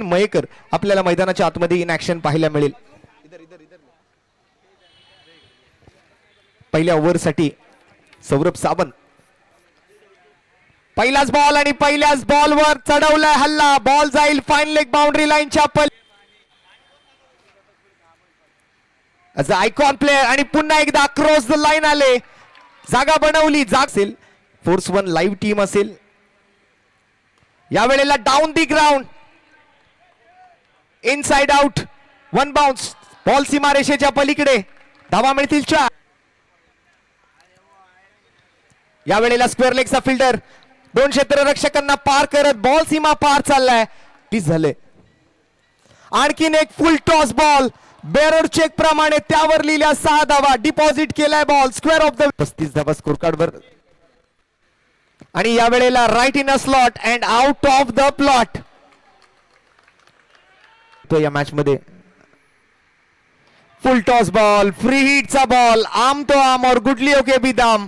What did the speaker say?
मयेकर आपल्याला मैदानाच्या आतमध्ये इन ऍक्शन पाहायला मिळेल. पहिल्या ओव्हरसाठी सौरभ सावंत. पहिलाच बॉल आणि पहिल्याच बॉलवर चढवलाय हल्ला. बॉल जाईल फाईन लेग बाउंड्री लाईनच्या आयकॉन प्लेअर आणि पुन्हा एकदा क्रॉस द लाईन आले. जागा बनवली. असेल फोर्स वन लाईव्ह टीम असेल. यावेळेला down the ground inside out. One bounce. Ball सीमारेषेच्या पलीकडे. धावा मिळतील 4. यावेळेला स्क्वेअर लेगचा फिल्डर 2 क्षेत्ररक्षकांना पार करत बॉल सीमा पार चाललाय. ती झाले. आणखीन एक फुल टॉस बॉल बेरोड चेक प्रमाणे त्यावर लिहिल्या 6 धावा. डिपॉझिट केलाय बॉल स्क्वेअर ऑफ द 35 धावा स्कोर कार्ड वर. आणि यावेळेला right in a slot and out of the plot. तो या मॅच मध्ये फुल टॉस बॉल फ्री हिटचा बॉल आम तो आम और गुडलियों के भी दाम.